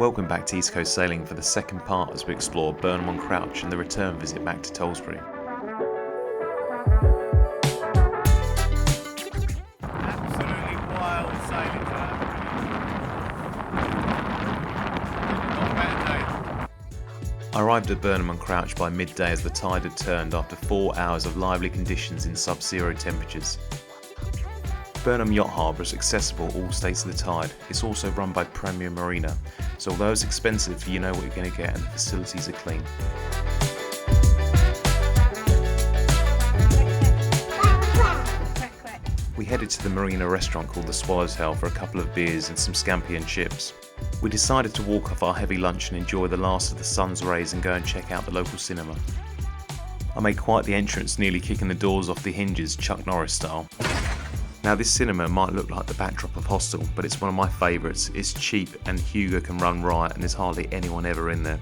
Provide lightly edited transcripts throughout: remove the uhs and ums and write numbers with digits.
Welcome back to East Coast Sailing for the second part as we explore Burnham-on-Crouch and the return visit back to Tollesbury. Absolutely wild sailing today. Not a better day. I arrived at Burnham-on-Crouch by midday as the tide had turned after 4 hours of lively conditions in sub-zero temperatures. Burnham Yacht Harbour is accessible all states of the tide. It's also run by Premier Marina, so although it's expensive, you know what you're going to get and the facilities are clean. We headed to the marina restaurant called the Swallowtail for a couple of beers and some scampi and chips. We decided to walk off our heavy lunch and enjoy the last of the sun's rays and go and check out the local cinema. I made quite the entrance, nearly kicking the doors off the hinges, Chuck Norris style. Now this cinema might look like the backdrop of Hostel, but it's one of my favourites. It's cheap and Hugo can run riot and there's hardly anyone ever in there.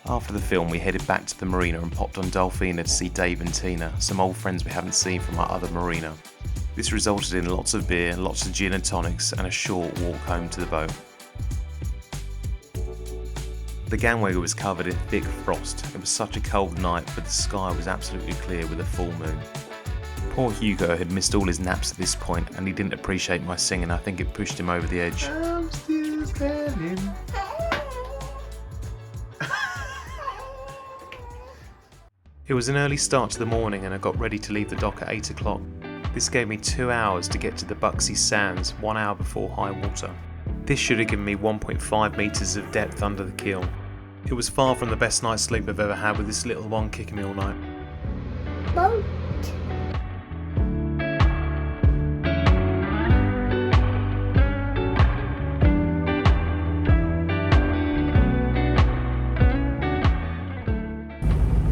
After the film we headed back to the marina and popped on Delphina to see Dave and Tina, some old friends we haven't seen from our other marina. This resulted in lots of beer, lots of gin and tonics and a short walk home to the boat. The gangway was covered in thick frost. It was such a cold night, but the sky was absolutely clear with a full moon. Poor Hugo had missed all his naps at this point and he didn't appreciate my singing. I think it pushed him over the edge. I'm still standing. It was an early start to the morning and I got ready to leave the dock at 8 o'clock. This gave me 2 hours to get to the Buxey Sands, 1 hour before high water. This should have given me 1.5 metres of depth under the keel. It was far from the best night's sleep I've ever had with this little one kicking me all night. Boat.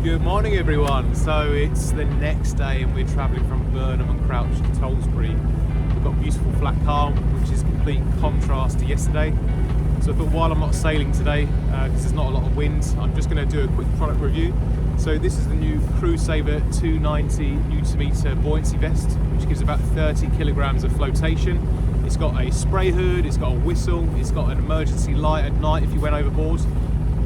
Good morning everyone. So it's the next day and we're travelling from Burnham-on-Crouch to Tollesbury. We've got beautiful flat calm, which is complete contrast to yesterday. So I thought while I'm not sailing today, because there's not a lot of wind, I'm just going to do a quick product review. So this is the new Crusader 290 Nm buoyancy vest, which gives about 30 kilograms of flotation. It's got a spray hood, it's got a whistle, it's got an emergency light at night if you went overboard.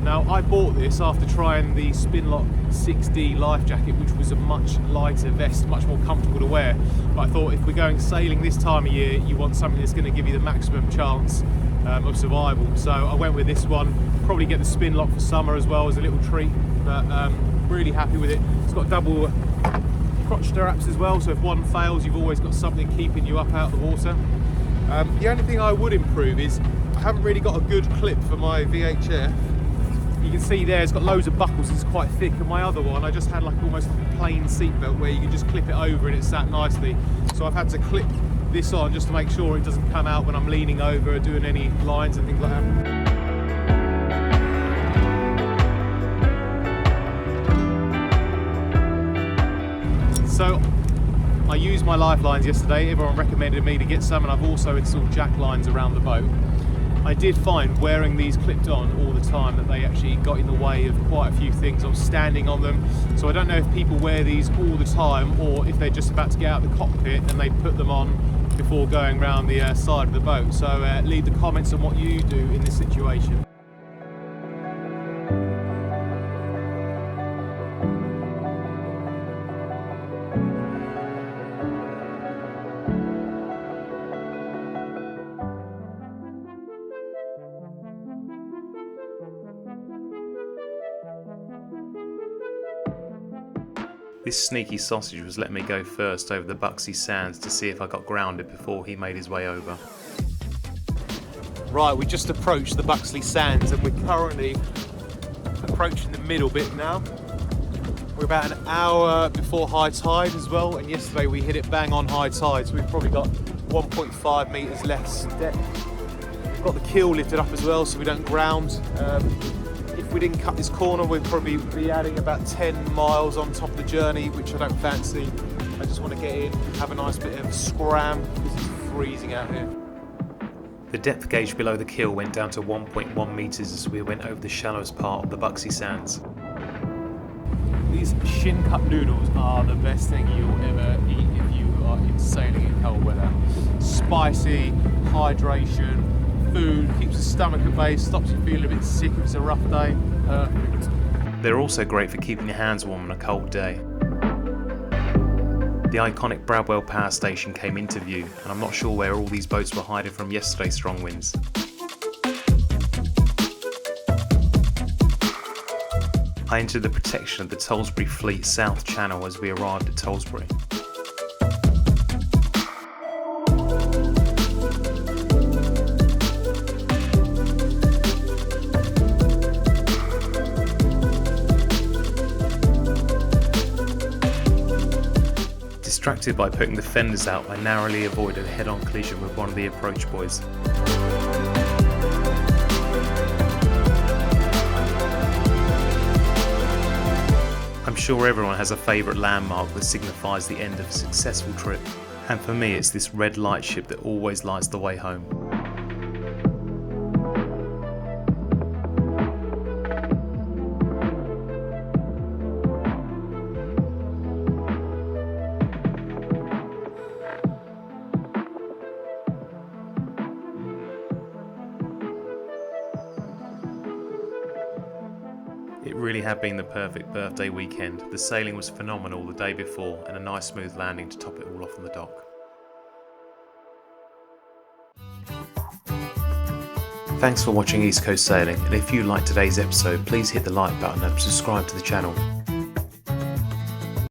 Now I bought this after trying the Spinlock 6D life jacket, which was a much lighter vest, much more comfortable to wear. But I thought if we're going sailing this time of year, you want something that's going to give you the maximum chance of survival. So I went with this one. Probably get the Spinlock for summer as well as a little treat, but really happy with it. It's got double crotch stirrups as well, so if one fails, you've always got something keeping you up out of the water. The only thing I would improve is I haven't really got a good clip for my VHF. You can see there it's got loads of buckles, it's quite thick, and my other one I just had like almost like a plain seatbelt where you can just clip it over and it sat nicely. So I've had to clip this on just to make sure it doesn't come out when I'm leaning over or doing any lines and things like that. So I used my lifelines yesterday. Everyone recommended me to get some, and I've also installed jack lines around the boat. I did find wearing these clipped on all the time that they actually got in the way of quite a few things. I was standing on them, so I don't know if people wear these all the time or if they're just about to get out of the cockpit and they put them on before going around the side of the boat. So leave the comments on what you do in this situation. This sneaky sausage was letting me go first over the Buxey Sands to see if I got grounded before he made his way over. Right, we just approached the Buxley Sands and we're currently approaching the middle bit now. We're about an hour before high tide as well, and yesterday we hit it bang on high tide, so we've probably got 1.5 metres less depth. We've got the keel lifted up as well so we don't ground. If we didn't cut this corner, we'd probably be adding about 10 miles on top of the journey, which I don't fancy. I just want to get in, have a nice bit of scram, because it's freezing out here. The depth gauge below the keel went down to 1.1 metres as we went over the shallowest part of the Buxey Sands. These shin cut noodles are the best thing you'll ever eat if you are into sailing in cold weather. Spicy, hydration, food, keeps the stomach at bay, stops you feeling a bit sick if it's a rough day. Perfect. They're also great for keeping your hands warm on a cold day. The iconic Bradwell power station came into view, and I'm not sure where all these boats were hiding from yesterday's strong winds. I entered the protection of the Tollesbury Fleet South Channel as we arrived at Tollesbury. Distracted by putting the fenders out, I narrowly avoided a head-on collision with one of the approach buoys. I'm sure everyone has a favourite landmark that signifies the end of a successful trip, and for me it's this red lightship that always lights the way home. It really had been the perfect birthday weekend. The sailing was phenomenal the day before and a nice smooth landing to top it all off on the dock. Thanks for watching East Coast Sailing, and if you liked today's episode, please hit the like button and subscribe to the channel.